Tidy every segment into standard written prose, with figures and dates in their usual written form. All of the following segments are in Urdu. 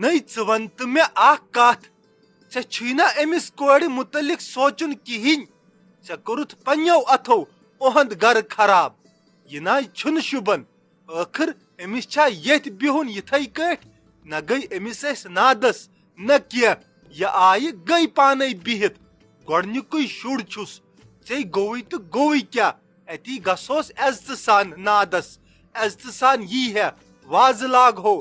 نئی ژٕ ون تہٕ مےٚ اکھ کتھ ژےٚ چھُے نا أمِس کورِ مُتعلق سونٛچُن کِہیٖنۍ ژےٚ کوٚرُتھ پننیو اتھو اُہُنٛد گرٕ خراب یہِ نَے چھُنہٕ شوٗبان ٲخٕر أمِس چھا ییٚتھۍ بِہُن یِتھٕے کٲٹھۍ نہ گٔے أمِس أسۍ نادس نہ کینٛہہ یہِ آیہِ گٔے پانے بِہِتھ گۄڈنیُکُے شُر چھُس ژےٚ گوٚوُے تہٕ گوٚوُے کیٛاہ اتی گژھوس عزتہٕ سان نادس عزتہٕ سان یی ہے وازٕ لاگہو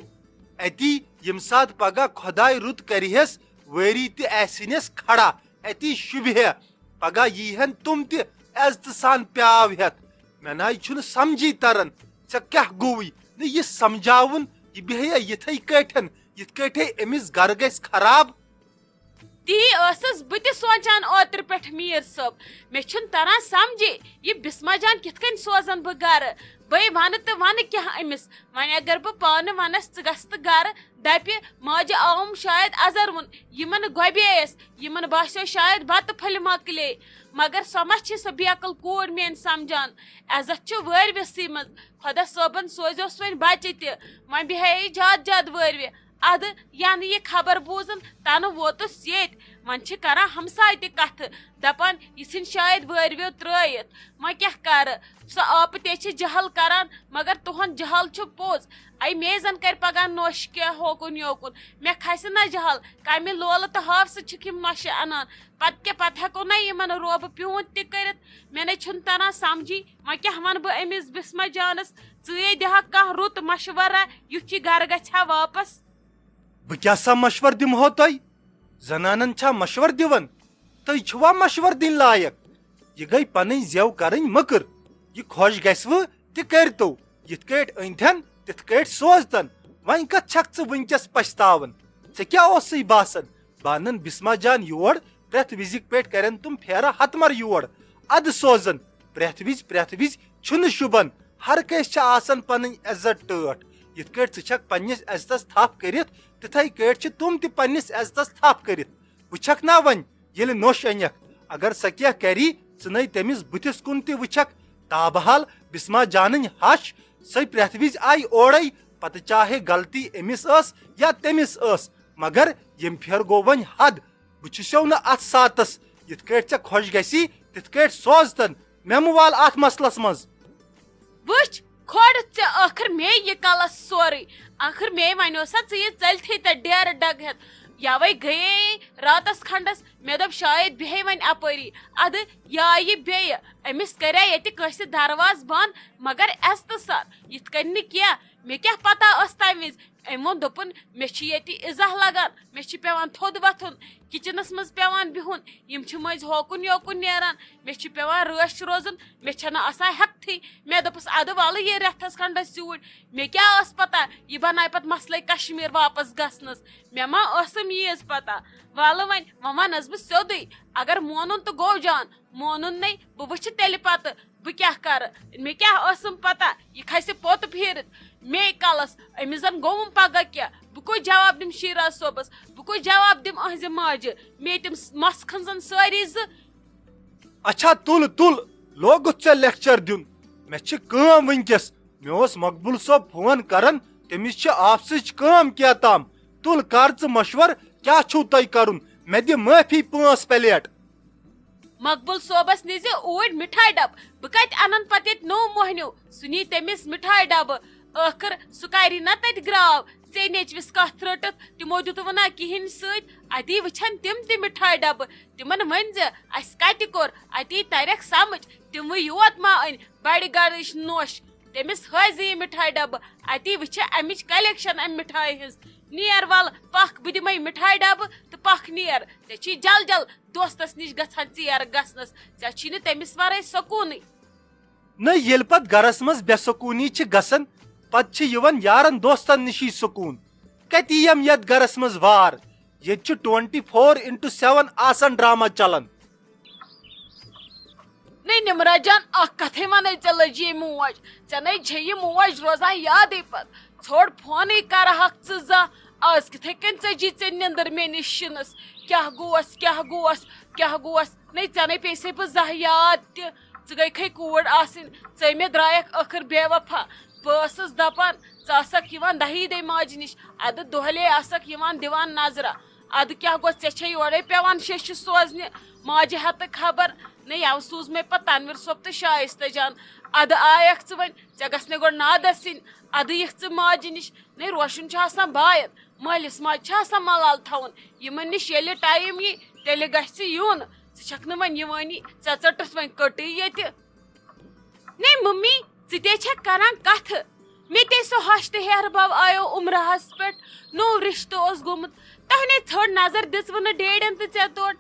اتی ییٚمہِ ساتہٕ پگاہ خۄداے رُت کرِہس وٲری تہِ آسِنس کھڑا اتی شوٗبہِ ہے پگاہ یی ہن تِم تہِ عزتہٕ سان پیاو ہٮ۪تھ مےٚ نَے چھُنہٕ سمجھی تران ژےٚ کیٛاہ گوٚوُے نہٕ یہِ سمجاوُن یہِ بیٚہیا یِتھٕے کٲٹھۍ یِتھ کٲٹھۍ أمِس گرٕ گژھِ خراب تی ٲسٕس بہٕ تہِ سونٛچان اوترٕ پٮ۪ٹھ میٖر صٲب مےٚ چھُنہٕ تران سمجھی یہِ بسما جان کِتھ کٔنۍ سوزن بہٕ گرٕ بٔے ونہٕ تہٕ ونہٕ کیٛاہ أمِس وۄنۍ اگر بہٕ پانہٕ ونس ژٕ گژھ تہٕ گرٕ دپہِ ماجہِ آوُم شاید ازروُن یِمن گۄبییس یِمن باسیو شاید بتہٕ پھٔلۍ مۄکلے مگر سۄ ما چھِ سۄ بیکٕل کوٗر میٲنۍ سمجان عزت چھُ وٲروِسٕے منٛز خۄدا صٲبن سوزیوس وۄنۍ بچہِ تہِ وۄنۍ بیٚہے زیادٕ زیادٕ وٲروِ ادٕ ینہٕ یہِ خبر بوٗزُن تنہٕ ووتُس ییٚتہِ وۄنۍ چھِ کران ہمساے تہِ کتھٕ دپان یہِ ژھٕنۍ شاید وٲروِو ترٲیِتھ وۄنۍ کیٛاہ کرٕ سۄ آپہٕ تے چھِ جہل کران مگر تُہُنٛد جہل چھُ پوٚز اے مے زن کرِ پگاہ نوٚش کینٛہہ ہوکُن یوکُن مےٚ کھسہِ نہ جہل کمہِ لولہٕ تہٕ ہافسہٕ چھِکھ یِم نۄشہِ انان پتہٕ ہٮ۪کو نہ یِمن روبہٕ پیوٗنت تہِ کٔرِتھ مےٚ نَے چھُنہٕ تران سمجھی وۄنۍ کیٛاہ ونہٕ بہٕ أمِس بسما جانس ژٕے دِہکھ کانٛہہ رُت مشورہ یُتھ یہِ گرٕ گژھِ ہا واپس بہٕ کیٛاہ سا مشور دِمہو تۄہہِ زنانن چھا مشور دِوان تُہۍ چھِوا مشور دِنۍ لایق یہِ گٔے پنٕنۍ زٮ۪و کرٕنۍ مٔکٕر یہِ خۄش گژھوٕ تہِ کٔرتو یِتھ کٲٹھۍ أنۍتھن تِتھ کٲٹھۍ سوزتن وۄنۍ کتھ چھکھ ژٕ وٕنکیٚس پچھتاوان ژےٚ کیٛاہ اوسُے باسان بہٕ انن بسما جان یور پرٛٮ۪تھ وِزِ پٲٹھۍ کرن تِم پھیرٕ ہتمر یور ادٕ سوزن پرٛٮ۪تھ وِزِ چھُنہٕ شوٗبان ہر کٲنٛسہِ چھِ آسان پنٕنۍ عزت ٹٲٹھ یِتھ کٲٹھۍ ژٕ چھکھ پننِس عزتس تھپھ کٔرِتھ تِتھٕے کٲٹھۍ چھِ تِم تہِ پننِس عزتس تھپھ کٔرِتھ وٕچھکھ نا وۄنۍ ییٚلہِ نوٚش أنیکھ اگر سۄ کینٛہہ کری ژٕ نَے تٔمِس بٕتھِس کُن تہِ وٕچھکھ تابحال بسما جانٕنۍ ہش سۄ پرٛٮ۪تھ وِزِ آیہِ اورے پتہٕ چاہے غلطی أمِس ٲس یا تٔمِس ٲس مگر ییٚمہِ پھیرٕ گوٚو وۄنۍ حد بہٕ چھُسو نہٕ اتھ ساتس یِتھ کٲٹھۍ ژےٚ خۄش گژھی تِتھ کٲٹھۍ سوزتن مےٚ مہٕ وال اتھ مسلس منٛز وٕچھ کھۄڑ ژےٚ ٲخٕر مے یہِ کلس سورُے ٲخٕر مے ونیو سا ژٕ یہِ ژٔلتھٕے تہٕ ڈیرٕ ڈگ ہٮ۪تھ یوے گٔیے راتس کھنڈس مےٚ دوٚپ شاید بیٚہے وۄنۍ اپٲری ادٕ یہِ آیہِ بیٚیہِ أمِس کرے ییٚتہِ کٲنٛسہِ درواز بنٛد مگر عزتہٕ سان یِتھ کٔنۍ نہٕ کینٛہہ مےٚ کیٛاہ پتہ ٲس تمہِ وِزِ أمۍ ووٚن دوٚپُن مےٚ چھِ ییٚتہِ عزہ لگان مےٚ چھِ پیٚوان تھوٚد وۄتھُن کِچنس منٛز پیٚوان بِہُن یِم چھِ مٔنٛزۍ ہوکُن یوکُن نیران مےٚ چھُ پیٚوان رٲچھ روزُن مےٚ چھنہٕ آسان ہٮ۪کتھٕے مےٚ دوٚپُس ادٕ وَلہٕ یہِ رٮ۪تھس کھنڈس یوٗرۍ مےٚ کیٛاہ ٲس پتہ یہِ بنایہِ پتہٕ مسلے کشمیٖر واپس گژھنس مےٚ ما ٲسٕم ییٖژ پتہ وَلہٕ وۄنۍ ونس بہٕ سیوٚدُے اگر مونُن تہٕ گوٚو جان مونُن نَے بہٕ وٕچھِ تیٚلہِ پتہٕ بہٕ کیٛاہ کرٕ مےٚ کیٛاہ ٲسٕم پتہ یہِ کھسہِ پوٚت پھیٖرِتھ مے کلس أمِس زن گوٚوُم پگہہ کینٛہہ بہٕ کوٚت جواب دِمہٕ شیراز صٲبس بہٕ کوٚت جواب دِمہٕ أہنٛزِ ماجہِ مے تِم مس کھنزن سٲری زٕ اچھا تُل لوگُتھ ژےٚ لیکچر دیُن مےٚ چھِ کٲم وٕنکیٚس مےٚ اوس مقبوٗل صٲب فون کران تٔمِس چھِ آفسٕچ کٲم کینٛہہ تام تُل کر ژٕ مشور کیٛاہ چھُو تۄہہِ کرُن مےٚ دِ معٲفی 5 پلیٹ مقبوٗل صٲبس نِزِ اوٗرۍ مِٹھایہِ ڈبہٕ بہٕ کتہِ انن پتہٕ ییٚتہِ نوٚو موہنیو سُہ نی تٔمِس مِٹھایہِ ڈبہٕ ٲخٕر سُہ کری نہ تتہِ گراو ژے نیچوِس کتھ رٔٹِتھ تِمو دِتوٕ نہ کِہینۍ سۭتۍ اتی وٕچھن تِم تہِ مِٹھایہِ ڈبہٕ تِمن ؤنۍ زِ اسہِ کتہِ کوٚر اتی ترٮ۪کھ سمجھ تِموٕے یوت ما أنۍ بڑِ گرٕچ نوٚش تٔمِس ہٲے زِ یہِ مِٹھایہِ ڈبہٕ اتی وٕچھِ امِچ کلیکشن امہِ مِٹھایہِ ہٕنٛز نیر ولہٕ پکھ بہٕ دِمے مِٹھایہِ ڈبہٕ تہٕ پکھ نیر ژےٚ چھی جل جل دوستس نِش گژھان ژیر گژھنس ژےٚ چھی نہٕ تٔمِس ورٲے سکوٗنٕے نہ ییٚلہِ پتہٕ گرس منٛز بے سکوٗنی چھِ گژھان پتہٕ چھِ یِوان یارن دوستن نِشی سکوٗن کتہِ یِم یتھ گرس منٛز وار ییٚتہِ چھُ 24/7 آسان ڈرامہ چلان نَے نِمرا جان اکھ کتھے ونے ژےٚ لٔجی موج ژےٚ نَے چھے یہِ موج روزان یادٕے پتہٕ ژھوڑ فونٕے کرہکھ ژٕ زانٛہہ آز کِتھے کٔنۍ ژٔجی ژےٚ نِندٕر میٲنِس شِنس کیٛاہ گوس نَے ژےٚ نَے پیٚیہِ بہٕ زانٛہہ یاد تہِ ژٕ گٔیکھٕے کوٗر آسٕنۍ ژٕے مےٚ درٛایکھ ٲخٕر بے وفا بہٕ دپان ژٕ آسکھ یِوان دہی دے ماجہِ نِش ادٕ دۄہلے آسکھ یِوان دِوان نظرا ادٕ کیٛاہ گوٚو ژےٚ چھے یورے پیوان شیٚشہِ سوزنہِ ماجہِ ہتہٕ خبر نہ یو سوٗز مےٚ پتہٕ تنویر صٲب تہٕ شائستہ جان ادٕ آیکھ ژٕ وۄنۍ ژےٚ گژھِ نہٕ گۄڈٕ نادس یِنۍ ادٕ یِکھ ژٕ ماجہِ نِش نہ روشن چھُ آسان باین مٲلِس ماجہِ چھُ آسان ملال تھاوُن یِمن نِش ییٚلہِ ٹایم یی تیٚلہِ گژھِ یُن ژٕ چھکھ نہٕ وۄنۍ یِوٲنی ژےٚ ژٔٹٕتھ وۄنۍ کٔٹٕے ییٚتہِ نہ ممی ژٕ تے چھکھ کران کتھٕ مےٚ تے سُہ ہش تہٕ ہیہر بب آیو عمرہس پٮ۪ٹھ نوٚو رشتہٕ اوس گوٚمُت تۄہہِ نے ژھٔڑ نظر دِژوٕ نہٕ ڈیڈین تہٕ ژےٚ تور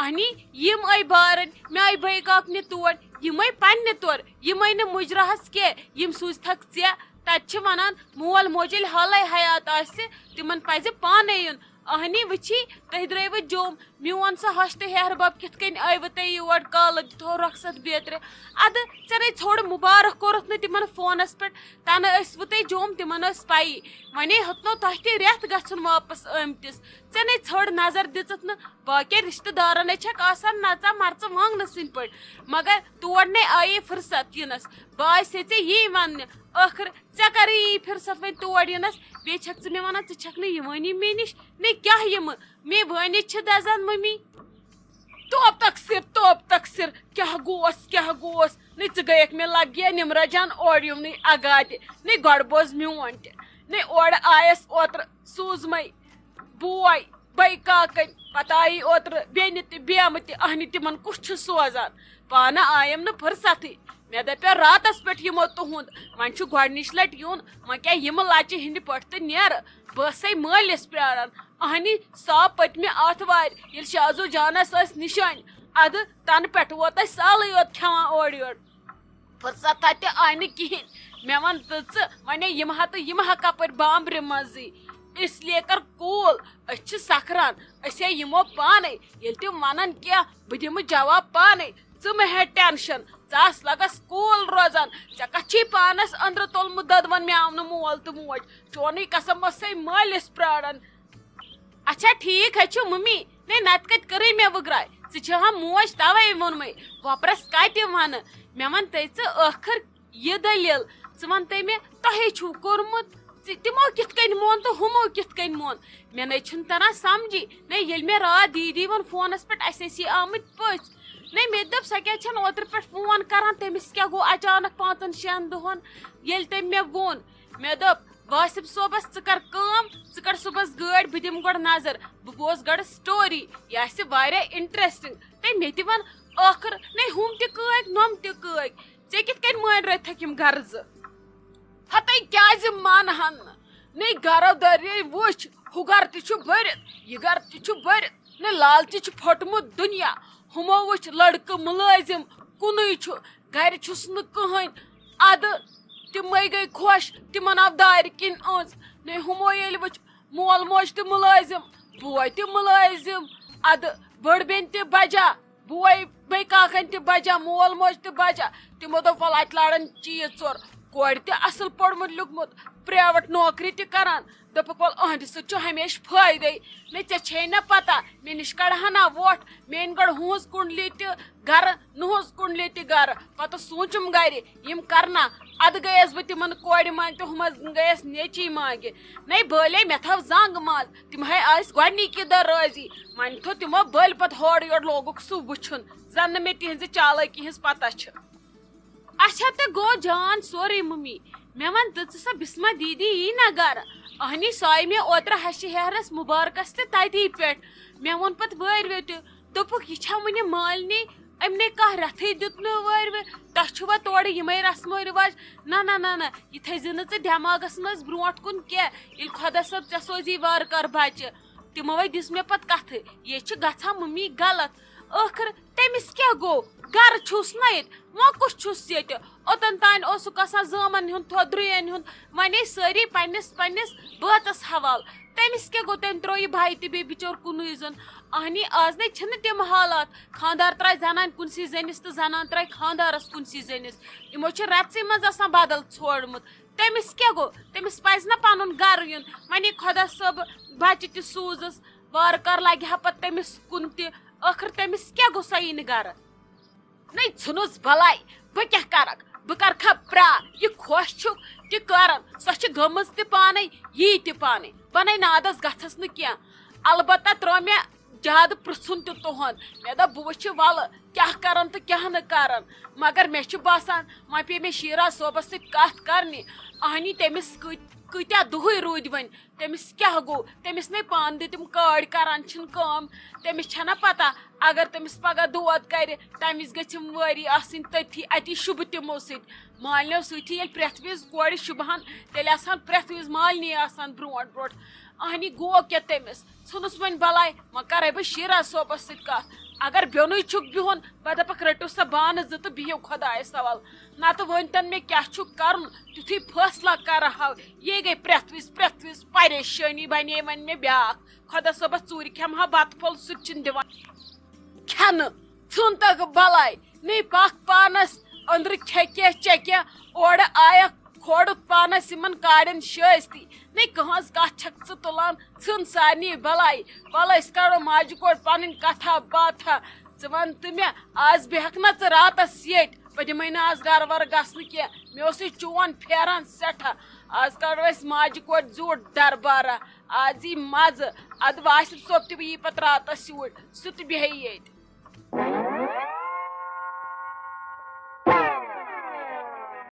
اہنی یِم آیہِ بارٕنۍ مےٚ آیہِ بٲے کاکنہِ تور یِم آیہِ پننہِ طور یِم آیہِ نہٕ مُجراہس کینٛہہ یِم سوٗزتھکھ ژےٚ تتہِ چھِ ونان مول موج ییٚلہِ حالے حیات آسہِ تِمن پزِ پانے یُن اہنی وٕچھی تُہۍ درٛٲیوٕ جوم میون سُہ ہش تہٕ ہیہر بب کِتھ کٔنۍ آیوٕ تۄہہِ یور کالہٕ دِتھو رۄخصت بیترِ ادٕ ژےٚ نے ژھوٚڑ مُبارک کوٚرُتھ نہٕ تِمن فونس پٮ۪ٹھ تنہٕ ٲسوٕ تۄہہِ جوم تِمن ٲس پیی وۄنۍ ہیوٚتنو تۄہہِ تہِ رٮ۪تھ گژھُن واپس آمتِس ژےٚ نے ژھٔڑ نظر دِژٕتھ نہٕ باقین رشتہٕ دارن چھکھ آسان نژا مرژٕ وانگنہٕ سٕنٛدۍ پٲٹھۍ مگر تور نے آیے فرست یِنس بہٕ آسے ژےٚ یی وننہِ ٲخر ژےٚ کرے یی فرست وۄنۍ تور یِنس بیٚیہِ چھکھ ژٕ مےٚ ونان ژٕ چھکھ نہٕ یِوٲنی مےٚ نِش نہ کیٛاہ یِمہٕ مےٚ وٲنِتھ چھِ دزان ممی توپ تقصیر کیٛاہ گوس نہ ژٕ گٔیکھ مےٚ لگیا نمرا جان اورٕ یِونٕے اگادِ نہ گۄڈٕ بوز میون تہِ نہ اورٕ آیس اوترٕ سوٗزمے بوے بٲے کاکٕنۍ پتہٕ آیی اوترٕ بیٚنہِ تہِ بیمہٕ تہِ اہنہِ تِمن کُس چھُ سوزان پانہٕ آیم نہٕ فرستھٕے مےٚ دپیو راتس پٮ۪ٹھ یِمو تُہُنٛد وۄنۍ چھُ گۄڈنِچ لٹہِ یُن وۄنۍ کیٛاہ یِمہٕ لچہِ ہِنٛدِ پٲٹھۍ تہٕ نیرٕ بہٕ ٲسے مٲلِس پیاران اہنی سا پٔتمہِ آتھوارِ ییٚلہِ شازو جانس ٲسۍ نِشٲنۍ ادٕ تنہٕ پٮ۪ٹھ ووت اسہِ سالٕے یوت کھٮ۪وان اورٕ یورٕ فرست تتہِ آیہِ نہٕ کِہینۍ مےٚ ون تٕژٕ وۄنۍ یِم ہا کپٲرۍ بامبرِ منٛزٕے اس لیے کر کوٗل أسۍ چھِ سکھران أسۍ ہے یِمو پانے ییٚلہِ تِم ونن کینٛہہ بہٕ دِمہٕ جواب پانے ژٕ مہ ہےٚ ٹینشن ژٕ آس لگس کوٗل روزان ژےٚ کتھ چھُے پانس أنٛدرٕ تُلمُت دۄدون مےٚ آو نہٕ مول تہٕ موج چونٕے قسم ٲسے مٲلِس پراران اچھا ٹھیٖک ہے چھُ ممی نہ نتہٕ کتہِ کٔرٕے مےٚ وٕگراے ژٕ چھِ ہا موج توے ووٚنمے وۄپرس کتہِ ونہٕ مےٚ ون تٔے ژٕ ٲخر یہِ دٔلیٖل ژٕ ون تٔے مےٚ تۄہے چھُو کوٚرمُت تِمو کِتھ کٔنۍ مون تہٕ ہُمو کِتھ کٔنۍ مون مےٚ نَے چھُنہٕ تران سمجھی نہ ییٚلہِ مےٚ راتھ دیٖدی ووٚن فونس پٮ۪ٹھ اسہِ ٲسی آمٕتۍ پٔژھۍ نہ مےٚ تہِ دوٚپ سۄ کیٛازِ چھنہٕ اوترٕ پٮ۪ٹھ فون کران تٔمِس کیٛاہ گوٚو اچانک 5-6 دۄہن ییٚلہِ تٔمۍ مےٚ ووٚن مےٚ دوٚپ واسِف صٲبس ژٕ کر کٲم ژٕ کڑ صُبحس گٲڑۍ بہٕ دِمہٕ گۄڈٕ نظر بہٕ بوزٕ گۄڈٕ سٹوری یہِ آسہِ واریاہ انٹرسٹنگ تہٕ مےٚ تہِ ون ٲخر نہ ہُم تہِ کٲگۍ نۄم تہِ کٲگۍ ژےٚ کِتھ کٔنۍ مٲنرٲوتھکھ یِم غرضہٕ ہتے کیٛازِ مانہن نہٕ نہ گرو دٔریے وٕچھ ہُہ گرٕ تہِ چھُ بٔرِتھ یہِ گرٕ تہِ چھُ بٔرِتھ نہ لالچہِ چھُ پھوٚٹمُت دُنیا ہُمو وٕچھ لڑکہٕ مُلٲزِم کُنُے چھُ گرِ چھُس نہٕ کٕہٕنۍ ادٕ تِمے گٔے خۄش تِمن آو دارِ کِنۍ أنٛز نہ ہُمو ییٚلہِ وٕچھ مول موج تہِ مُلٲزِم بوے تہِ مُلٲزِم ادٕ بٔڑ بیٚنہِ تہِ بجا بوے بٲے کاکن تہِ بجا مول موج تہِ بجا تِمو دوٚپ ول اتہِ لارن چیٖز ژور کورِ تہِ اصٕل پوٚرمُت لیوٗکھمُت پریویٹ نوکری تہِ کران دوٚپُکھ ول أہنٛدِ سۭتۍ چھُ ہمیشہٕ فٲیدے نہ ژےٚ چھے نہ پتہ مےٚ نِش کڑہنا ووٹھ مےٚ أنۍ گۄڈٕ ہُہٕنٛز کُنڈلی تہِ گرٕ نُہٕنٛز کُنڈلی تہِ گرٕ پتہٕ سوٗنٛچُم گرِ یِم کرنا ادٕ گٔیس بہٕ تِمن کورِ منٛز تہٕ ہُمس گٔیس نیچی مانگہِ نَے بٲلے مےٚ تھٲو زنٛگ منٛز تِم ہے آسہِ گۄڈنِکی دۄہ رٲضی وۄنۍ تھوٚو تِمو بٔلۍ پتہٕ ہورٕ یورٕ لوگُکھ سُہ وٕچھُن زن نہٕ مےٚ تِہنٛزِ چالٲکی ہِنٛز پتہ چھِ اچھا تہٕ گوٚو جان سورُے ممی مےٚ ون تٕژٕ سۄ بسما دیٖدی یی نا گرٕ اہنی سۄ آیہِ مےٚ اوترٕ ہشہِ ہیہرس مُبارکس تہِ تتی پٮ۪ٹھ مےٚ ووٚن پتہٕ وٲرۍوِ تہِ دوٚپُکھ یہِ چھا وُنہِ مٲلنی أمۍ نے کانٛہہ رٮ۪تھٕے دیُت نہٕ وٲرۍوِ تۄہہِ چھُوا تورٕ یِمے رسمو رِواج نہ یہِ تھٲیزِ نہٕ ژٕ دٮ۪ماغس منٛز برونٛٹھ کُن کینٛہہ ییٚلہِ خۄدا صٲب ژےٚ سوزی وارٕ کارٕ بچہِ تِمو ہے دِژ مےٚ پتہٕ کتھٕ یے چھِ گژھان ممی غلط ٲخر تٔمِس کیٛاہ گوٚو گرٕ چھُس نہ ییٚتہِ وۄنۍ کُس چھُس ییٚتہِ اوٚتن تانۍ اوسُکھ آسان زٲمن ہُنٛد تھوٚدرُین ہُنٛد وۄنۍ سٲری پننِس بٲژس حوالہٕ تٔمِس کیٛاہ گوٚو تٔمۍ ترٛوو یہِ بھاے تہِ بیٚیہِ بِچور کُنُے زوٚن اہنی آز نے چھِنہٕ تِم حالات خانٛدار ترٛایہِ زنانہِ کُنسٕے زٔنِس تہٕ زنان ترٛایہِ خانٛدارس کُنسٕے زٔنِس یِمو چھِ رٮ۪ژسٕے منٛز آسان بدل ژھوڑمُت تٔمِس کیٛاہ گوٚو تٔمِس پزِ نا پنُن گرٕ یُن وۄنۍ خۄدا صٲب بچہِ تہِ سوٗزٕس وارٕ کار لگہِ ہا پتہٕ تٔمِس کُن تہِ ٲخر تٔمِس کیٛاہ گوٚو سۄ یی نہٕ گرٕ نَے ژھٕنُس بلاے بہٕ کیٛاہ کرکھ بہٕ کرکھا پرٛا یہِ خۄش چھُکھ تہِ کران سۄ چھِ گٔمٕژ تہِ پانے یی تہِ پانے بناے نادس گژھس نہٕ کینٛہہ البتہ ترٛوو مےٚ زیادٕ پرژھُن تہِ تُہُنٛد مےٚ دوٚپ بہٕ وٕچھِ وَلہٕ کیٛاہ کران تہٕ کیٛاہ نہٕ کران مگر مےٚ چھُ باسان وۄنۍ پیٚیہِ مےٚ شیراز صٲبس سۭتۍ کتھ کرنہِ اہنی تٔمِس کۭتیاہ دُہٕے روٗدۍ وۄنۍ تٔمِس کیٛاہ گوٚو تٔمِس نے پانہٕ تہِ تِم کٲڑۍ کران چھِنہٕ کٲم تٔمِس چھَنا پتہ اگر تٔمِس پگاہ دود کرِ تمہِ وِزِ گژھِ یِم وٲری آسٕنۍ تٔتھی اتی شُبہٕ تِمو سۭتۍ مالنیو سۭتی ییٚلہِ پرٛٮ۪تھ وِزِ کورِ شُبہن تیٚلہِ آسان پرٛٮ۪تھ وِزِ مالنی آسان برونٛٹھ برونٛٹھ اہنی گوٚو کیٛاہ تٔمِس ژھٕنُس وۄنۍ بلاے وۄنۍ کرے بہٕ شیراز صٲبس سۭتۍ کتھ اگر بیوٚنُے چھُکھ بِہُن بہٕ دپکھ رٔٹِو سا بانہٕ زٕ تہٕ بِہِو خۄدایس حوال نتہٕ ؤنۍتن مےٚ کیٛاہ چھُ کرُن تیُتھُے فٲصلہ کرٕہو یے گٔے پرٛٮ۪تھ وِزِ پریشٲنی بنے وۄنۍ مےٚ بیٛاکھ خۄدا صٲبس ژوٗرِ کھٮ۪مہٕ ہا بتہٕ پھوٚل سُہ تہِ چھُنہٕ دِوان کھٮ۪نہٕ ژھُن تکھ بلاے نی پکھ پانس أنٛدرٕ کھےٚ کینٛہہ چےٚ کینٛہہ اورٕ آیکھ کھولُکھ پانس یِمن کاڑٮ۪ن شٲستی نی کٕہٕنٛز کتھ چھکھ ژٕ تُلان ژھٕن سارنٕے بلاے وَلہٕ أسۍ کڑو ماجہِ کوڑ پنٕنۍ کتھا باتھا ژٕ وَن تہٕ مےٚ آز بیٚہکھ نا ژٕ راتس ییٚتہِ بہٕ دِمے نہٕ آز گرٕ ورٕ گژھنہٕ کینٛہہ مےٚ اوسُے چون پھیران سٮ۪ٹھاہ آز کڑو أسۍ ماجہِ کوڑ زیوٗٹھ دربارہ آز یی مزٕ ادٕ واسِف صٲب تہِ یی پتہٕ راتس یوٗرۍ سُہ تہِ بیٚہہِ ییٚتہِ